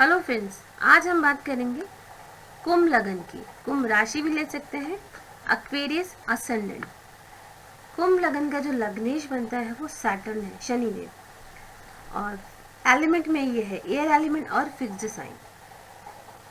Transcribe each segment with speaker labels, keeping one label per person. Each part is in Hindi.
Speaker 1: हेलो फ्रेंड्स, आज हम बात करेंगे कुंभ लगन की। कुंभ राशि भी ले सकते हैं, एक्वेरियस असेंडेंट। कुंभ लगन का जो लग्नेश बनता है वो सैटर्न है, शनिदेव। और एलिमेंट में ये है एयर एलिमेंट और फिक्स्ड साइन।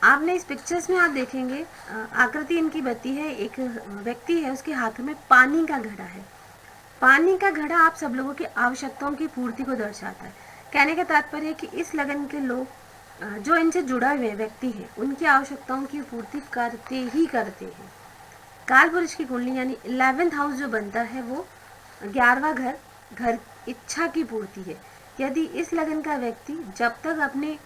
Speaker 1: आपने इस पिक्चर्स में आप देखेंगे आकृति इनकी बनती है। एक व्यक्ति है, उसके हाथ में पानी का घड़ा है। पानी का घड़ा आप सब लोगों की आवश्यकताओं की पूर्ति को दर्शाता है। कहने का तात्पर्य है कि इस लगन के लोग जो इनसे जुड़ा हुए व्यक्ति हैं, उनकी आवश्यकताओं की पूर्ति करते ही करते हैं। काल पुरुष की कुंडली यानी 11th हाउस जो बनता है वो 11वां घर घर इच्छा की पूर्ति है। यदि इस लगन का व्यक्ति जब तक अपने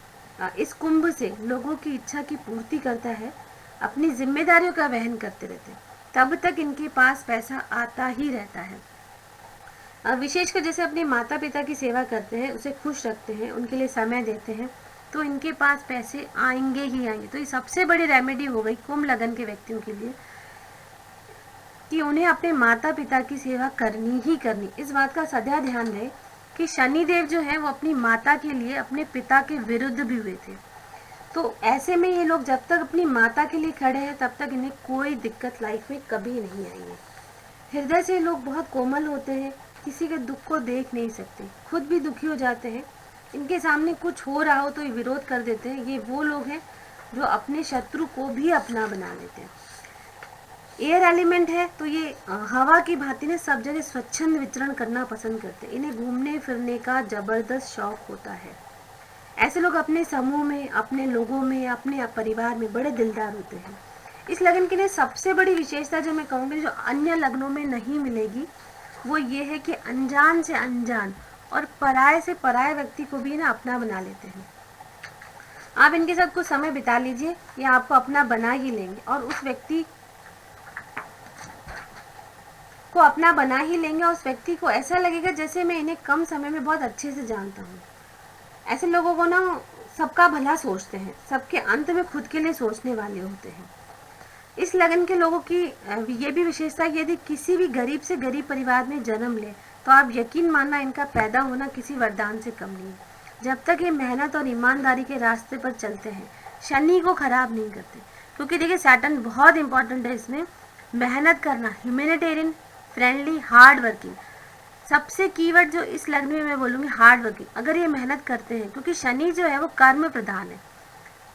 Speaker 1: इस कुंभ से लोगों की इच्छा की पूर्ति करता है, अपनी जिम्मेदारियों का वहन करते रहते हैं, तब तक इनके पास पैसा आता ही रहता है। विशेषकर जैसे अपने माता पिता की सेवा करते हैं, उसे खुश रखते हैं, उनके लिए समय देते हैं, तो इनके पास पैसे आएंगे ही आएंगे। तो ये सबसे बड़ी रेमेडी हो गई कुंभ लगन के व्यक्तियों के लिए कि उन्हें अपने माता पिता की सेवा करनी ही करनी। इस बात का सदा ध्यान रहे कि शनिदेव जो है वो अपनी माता के लिए अपने पिता के विरुद्ध भी हुए थे। तो ऐसे में ये लोग जब तक अपनी माता के लिए खड़े हैं, तब तक इन्हें कोई दिक्कत लाइफ में कभी नहीं आई है। हृदय से लोग बहुत कोमल होते हैं, किसी के दुख को देख नहीं सकते, खुद भी दुखी हो जाते हैं। इनके सामने कुछ हो रहा हो तो ये विरोध कर देते हैं। ये वो लोग हैं जो अपने शत्रु को भी अपना बना लेते हैं। एयर एलिमेंट है तो ये हवा की भांति ने सब जगह स्वच्छंद विचरण करना पसंद करते हैं। इन्हें घूमने फिरने का जबरदस्त शौक होता है। ऐसे लोग अपने समूह में, अपने लोगों में, अपने परिवार में बड़े दिलदार होते हैं। इस लगन के लिए सबसे बड़ी विशेषता जो मैं कहूँगी, जो अन्य लग्नों में नहीं मिलेगी, वो ये है कि अनजान से अनजान और पराये से पराये व्यक्ति को भी ना अपना बना लेते हैं। आप इनके साथ कुछ समय बिता लीजिए, ये आपको अपना बना ही लेंगे और उस व्यक्ति को अपना बना ही लेंगे। और उस व्यक्ति को ऐसा लगेगा जैसे मैं इन्हें कम समय में बहुत अच्छे से जानता हूँ। ऐसे लोगों को ना सबका भला सोचते हैं, सबके अंत में खुद के लिए सोचने वाले होते हैं। इस लगन के लोगों की ये भी विशेषता है, यदि किसी भी गरीब से गरीब परिवार में जन्म ले तो आप यकीन मानना इनका पैदा होना किसी वरदान से कम नहीं। जब तक ये मेहनत और ईमानदारी के रास्ते पर चलते हैं, शनि को खराब नहीं करते। क्योंकि देखिए सैटर्न बहुत इंपॉर्टेंट है इसमें। मेहनत करना, ह्यूमैनिटेरियन, फ्रेंडली, हार्ड वर्किंग, सबसे कीवर्ड जो इस लग्न में मैं बोलूँगी हार्ड वर्किंग। अगर ये मेहनत करते हैं, क्योंकि शनि जो है वो कर्म प्रधान है,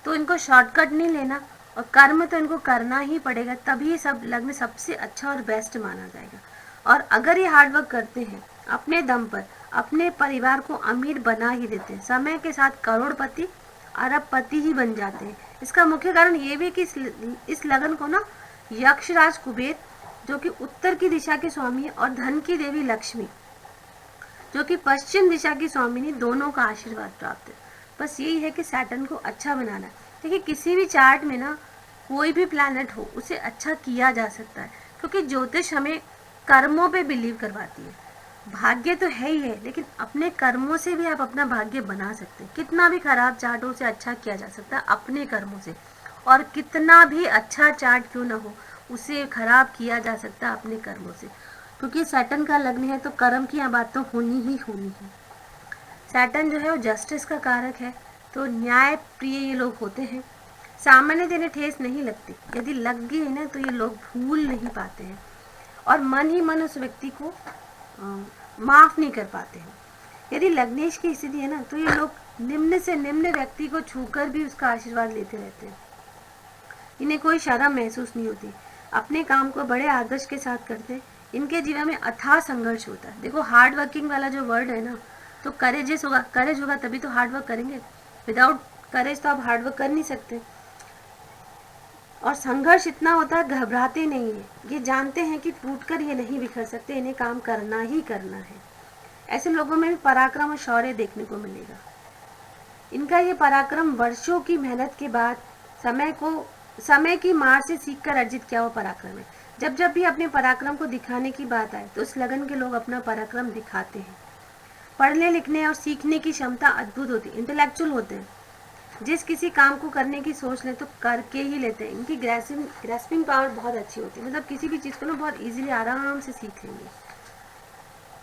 Speaker 1: तो इनको शॉर्टकट नहीं लेना और कर्म तो इनको करना ही पड़ेगा, तभी सब लग्न सबसे अच्छा और बेस्ट माना जाएगा। और अगर ये हार्ड वर्क करते हैं, अपने दम पर अपने परिवार को अमीर बना ही देते हैं, समय के साथ करोड़पति, अरबपति ही बन जाते हैं। इसका मुख्य कारण ये भी कि इस लगन को ना यक्षराज कुबेर, जो कि उत्तर की दिशा के स्वामी है, और धन की देवी लक्ष्मी, जो कि पश्चिम दिशा की स्वामिनी, दोनों का आशीर्वाद प्राप्त है। बस यही है कि सैटर्न को अच्छा बनाना है। देखिए किसी भी चार्ट में ना कोई भी प्लैनेट हो, उसे अच्छा किया जा सकता है, क्योंकि ज्योतिष हमें कर्मों पे बिलीव करवाती है। भाग्य तो है ही है, लेकिन अपने कर्मों से भी आप अपना भाग्य बना सकते हैं। कितना भी खराब चार्ट हो, उसे अच्छा किया जा सकता है अपने कर्मों से, और कितना भी अच्छा चार्ट क्यों ना हो, उसे खराब किया जा सकता है अपने कर्मों से। क्योंकि सैटर्न का लग्न है तो कर्म की बात तो होनी ही होनी है। सैटर्न जो है वो जस्टिस का कारक है, तो न्याय प्रिय ये लोग होते हैं। सामान्य इन्हें ठेस नहीं लगती, यदि लग गई है ना तो ये लोग भूल नहीं पाते हैं और मन ही मन उस व्यक्ति को माफ नहीं कर पाते हैं। यदि लग्नेश की स्थिति है ना, तो ये लोग निम्न से निम्न व्यक्ति को छूकर भी उसका आशीर्वाद लेते रहते हैं। इन्हें कोई शर्म महसूस नहीं होती, अपने काम को बड़े आदर्श के साथ करते हैं। इनके जीवन में अथाह संघर्ष होता है। देखो हार्ड वर्किंग वाला जो वर्ड है ना, तो करेज होगा तभी तो हार्ड वर्क करेंगे। विदाउट करेज तो आप हार्ड वर्क कर नहीं सकते। और संघर्ष इतना होता है, घबराते नहीं है। ये जानते हैं कि टूटकर ये नहीं बिखर सकते, इन्हें काम करना ही करना है। ऐसे लोगों में भी पराक्रम और शौर्य देखने को मिलेगा। इनका ये पराक्रम वर्षों की मेहनत के बाद समय की मार से सीखकर अर्जित किया हुआ पराक्रम है। जब जब भी अपने पराक्रम को दिखाने की बात आए, तो उस लगन के लोग अपना पराक्रम दिखाते हैं। पढ़ने लिखने और सीखने की क्षमता अद्भुत होती है, इंटेलेक्चुअल होते हैं। जिस किसी काम को करने की सोच ले तो करके ही लेते हैं। इनकी ग्रेस्पिंग पावर बहुत अच्छी होती है, मतलब किसी भी चीज़ को ना बहुत इजीली आराम से सीख लेंगे।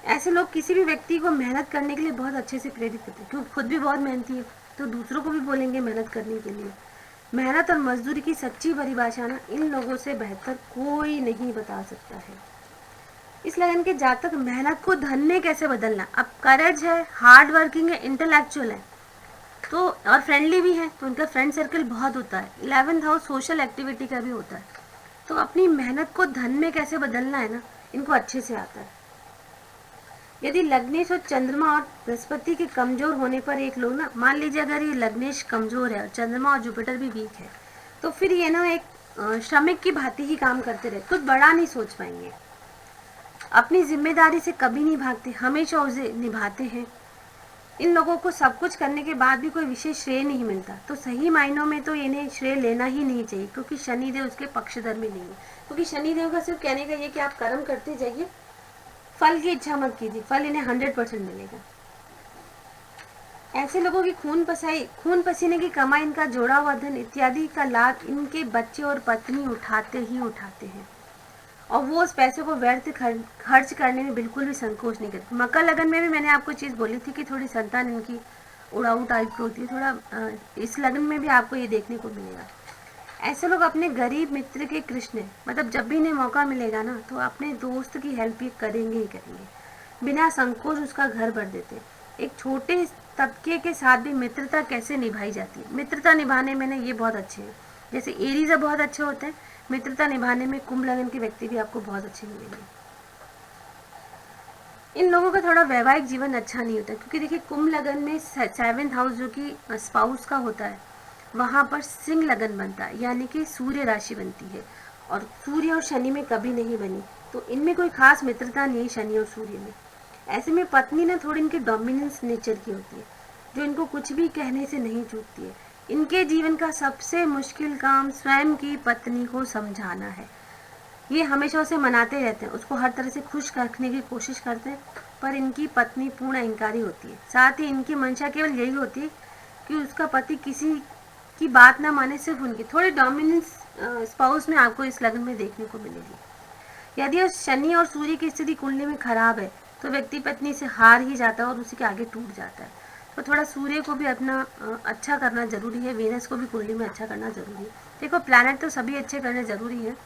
Speaker 1: ऐसे लोग किसी भी व्यक्ति को मेहनत करने के लिए बहुत अच्छे से प्रेरित करते हैं, क्योंकि खुद भी बहुत मेहनती है तो दूसरों को भी बोलेंगे मेहनत करने के लिए। मेहनत और मजदूरी की सच्ची परिभाषा ना इन लोगों से बेहतर कोई नहीं बता सकता है। इस लगन के जातक मेहनत को धन में कैसे बदलना, अब करेज है, हार्ड वर्किंग है, इंटेलेक्चुअल है तो और फ्रेंडली भी है, तो उनका फ्रेंड सर्कल बहुत होता है। 11th हाउस सोशल एक्टिविटी का भी होता है। तो अपनी मेहनत को धन में कैसे बदलना है ना, इनको अच्छे से आता है। यदि लग्नेश और चंद्रमा और बृहस्पति के कमजोर होने पर एक लोग ना, मान लीजिए अगर ये लग्नेश कमजोर है और चंद्रमा और जुपिटर भी वीक है, तो फिर ये ना एक श्रमिक की भांति ही काम करते रहे, कुछ बड़ा नहीं सोच पाएंगे। अपनी जिम्मेदारी से कभी नहीं भागते, हमेशा उसे निभाते हैं। इन लोगों को सब कुछ करने के बाद भी कोई विशेष श्रेय नहीं मिलता, तो सही मायनों में तो इन्हें श्रेय लेना ही नहीं चाहिए, क्योंकि शनिदेव उसके पक्षधर में नहीं है। क्योंकि शनिदेव का सिर्फ कहने का ये कि आप कर्म करते जाइए, फल की इच्छा मत कीजिए, फल इन्हें 100% मिलेगा। ऐसे लोगों की खून पसीने की कमाई, इनका जोड़ा हुआ धन इत्यादि का लाभ इनके बच्चे और पत्नी उठाते ही उठाते हैं, और वो उस पैसे को व्यर्थ खर्च करने में बिल्कुल भी संकोच नहीं करते। मकर लगन में भी मैंने आपको चीज़ बोली थी कि थोड़ी संतान इनकी उड़ाऊ टाइप की होती है, थोड़ा इस लगन में भी आपको ये देखने को मिलेगा। ऐसे लोग अपने गरीब मित्र के कृष्ण, मतलब जब भी इन्हें मौका मिलेगा ना तो अपने दोस्त की हेल्प ये करेंगे ही करेंगे, बिना संकोच उसका घर भर देते। एक छोटे तबके के साथ भी मित्रता कैसे निभाई जाती है, मित्रता निभाने में ना ये बहुत अच्छे हैं। जैसे एरीज बहुत अच्छे होते हैं, मित्रता निभाने में कुंभ लगन के व्यक्ति भी आपको बहुत अच्छे मिलेंगे। इन लोगों का थोड़ा वैवाहिक जीवन अच्छा नहीं होता, क्योंकि देखिए कुंभ लगन में 7th हाउस जो कि स्पाउस का होता है, वहाँ पर सिंह लगन बनता है, यानी कि सूर्य राशि बनती है, और सूर्य और शनि में कभी नहीं बनी, तो इनमें कोई खास मित्रता नहीं है शनि और सूर्य में। ऐसे में पत्नी ना थोड़ी इनके डोमिनेंस नेचर की होती है, जो इनको कुछ भी कहने से नहीं चूकती है। इनके जीवन का सबसे मुश्किल काम स्वयं की पत्नी को समझाना है। ये हमेशा उसे मनाते रहते हैं, उसको हर तरह से खुश रखने की कोशिश करते हैं, पर इनकी पत्नी पूर्ण इंकारी होती है। साथ ही इनकी मंशा केवल यही होती है कि उसका पति किसी की बात ना माने, सिर्फ उनकी। थोड़ी डोमिनेंस स्पाउस में आपको इस लगन में देखने को मिलेगी। यदि शनि और सूर्य की स्थिति कुंडली में खराब है तो व्यक्ति पत्नी से हार ही जाता है और उसी के आगे टूट जाता है। तो थोड़ा सूर्य को भी अपना अच्छा करना जरूरी है, वीनस को भी कुंडली में अच्छा करना जरूरी है। देखो प्लैनेट तो सभी अच्छे करने जरूरी है,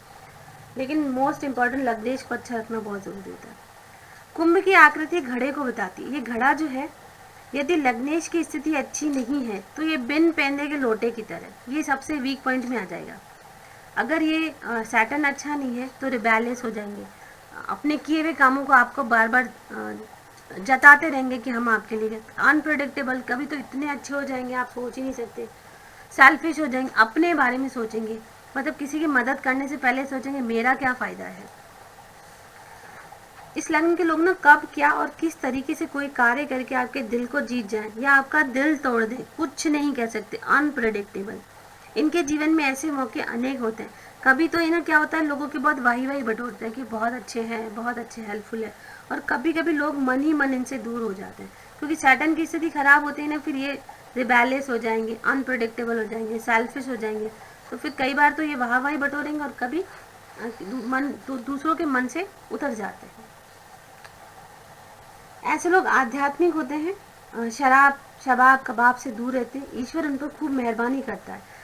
Speaker 1: लेकिन मोस्ट इम्पॉर्टेंट लग्नेश को अच्छा रखना बहुत जरूरी होता है। कुंभ की आकृति घड़े को बताती है। ये घड़ा जो है, यदि लग्नेश की स्थिति अच्छी नहीं है तो ये बिन पहने के लोटे की तरह, ये सबसे वीक पॉइंट में आ जाएगा। अगर ये सैटर्न अच्छा नहीं है तो रिबेलियस हो जाएंगे, अपने किए हुए कामों को आपको बार बार जताते रहेंगे कि हम आपके लिए, अनप्रेडिक्टेबल, कभी तो इतने अच्छे हो जाएंगे आप सोच ही नहीं सकते। सेल्फिश हो जाएंगे, अपने बारे में सोचेंगे, मतलब किसी की मदद करने से पहले सोचेंगे मेरा क्या फ़ायदा है। इस लगन के लोग ना कब क्या और किस तरीके से कोई कार्य करके आपके दिल को जीत जाए या आपका दिल तोड़ दे, कुछ नहीं कह सकते, अनप्रेडिक्टेबल। इनके जीवन में ऐसे मौके अनेक होते हैं। कभी तो इन्हें क्या होता है, लोगों की बहुत वाही बटोरते हैं कि बहुत अच्छे हैं, बहुत अच्छे हेल्पफुल है, और कभी कभी लोग मन ही मन इनसे दूर हो जाते हैं, क्योंकि सैटर्न की स्थिति खराब होती है ना, फिर ये रिबेलियस हो जाएंगे, अनप्रेडिक्टेबल हो जाएंगे, सेल्फिश हो जाएंगे, तो फिर कई बार तो ये वाही बटोरेंगे और कभी दूसरों के मन से उतर जाते हैं। ऐसे लोग आध्यात्मिक होते हैं, शराब शबाब कबाब से दूर रहते हैं, ईश्वर उन पर खूब मेहरबानी करता है।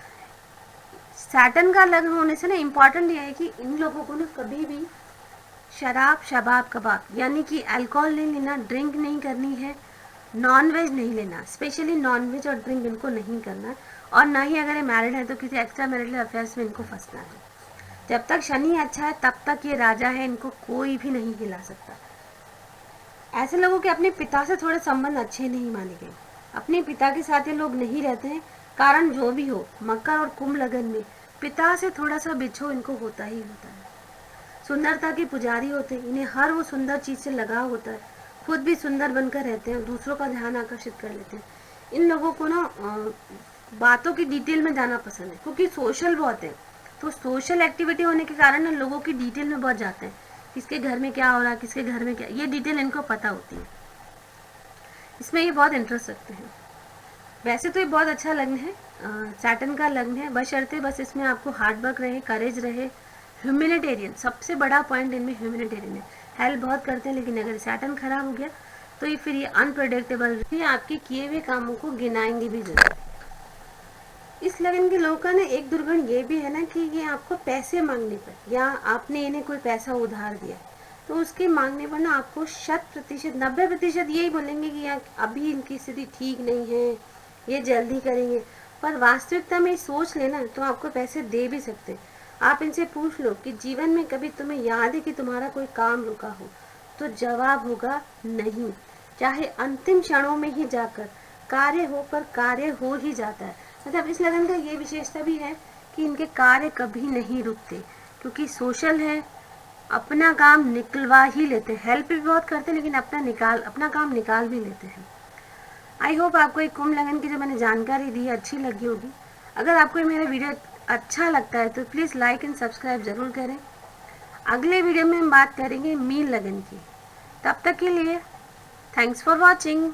Speaker 1: सैटर्न का लग्न होने से ना इम्पॉर्टेंट ये है कि इन लोगों को ना कभी भी शराब शबाब कबाब यानी कि अल्कोहल नहीं लेना, ड्रिंक नहीं करनी है, नॉन वेज नहीं लेना, स्पेशली नॉन वेज और ड्रिंक इनको नहीं करना, और ना ही अगर ये मैरिड है तो किसी एक्स्ट्रा मैरिटल अफेयर्स में इनको फंसना है। जब तक शनि अच्छा है तब तक ये राजा है, इनको कोई भी नहीं हिला सकता। ऐसे लोगों के अपने पिता से थोड़े संबंध अच्छे नहीं माने गए, अपने पिता के साथ ये लोग नहीं रहते हैं, कारण जो भी हो। मकर और कुंभ लगन में पिता से थोड़ा सा बिछो इनको होता ही होता है। सुंदरता के पुजारी होते हैं, इन्हें हर वो सुंदर चीज से लगाव होता है, खुद भी सुंदर बनकर रहते हैं और दूसरों का ध्यान आकर्षित कर लेते हैं। इन लोगों को ना बातों की डिटेल में जाना पसंद है, क्योंकि सोशल बहुत है, तो सोशल एक्टिविटी होने के कारण ना लोगों की डिटेल में बहुत जाते हैं, किसके घर में क्या हो रहा है, किसके घर में क्या, ये डिटेल इनको पता होती है, इसमें ये बहुत इंटरेस्ट रखते हैं। वैसे तो ये बहुत अच्छा लग्न है, सैटर्न का लग्न है, बशर्ते बस इसमें आपको हार्ड वर्क रहे, करेज रहे, ह्यूमैनिटेरियन, सबसे बड़ा पॉइंट इनमें ह्यूमैनिटेरियन है। हेल्प बहुत करते हैं, लेकिन अगर सैटर्न खराब हो गया तो ये फिर ये अनप्रेडिक्टेबल, ये आपके किए हुए कामों को गिनाएंगे भी जरूर। इस लगन के लोगों का ना एक दुर्गुण ये भी है ना कि ये आपको पैसे मांगने पर, या आपने इन्हें कोई पैसा उधार दिया तो उसके मांगने पर ना आपको 100%, 90% यही बोलेंगे कि यार अभी इनकी स्थिति ठीक नहीं है, ये जल्दी करेंगे। पर वास्तविकता में सोच लेना तो आपको पैसे दे भी सकते। आप इनसे पूछ लो कि जीवन में कभी तुम्हें याद है कि तुम्हारा कोई काम रुका हो, तो जवाब होगा नहीं। चाहे अंतिम क्षणों में ही जाकर कार्य हो, पर कार्य हो ही जाता है। मतलब इस लगन का ये विशेषता भी है कि इनके कार्य कभी नहीं रुकते, क्योंकि सोशल है, अपना काम निकलवा ही लेते हैं। हेल्प भी बहुत करते हैं, लेकिन अपना काम निकाल भी लेते हैं। आई होप आपको एक कुंभ लगन की जो मैंने जानकारी दी है अच्छी लगी होगी। अगर आपको ये मेरा वीडियो अच्छा लगता है तो प्लीज़ लाइक एंड सब्सक्राइब ज़रूर करें। अगले वीडियो में हम बात करेंगे मीन लगन की। तब तक के लिए थैंक्स फॉर वॉचिंग।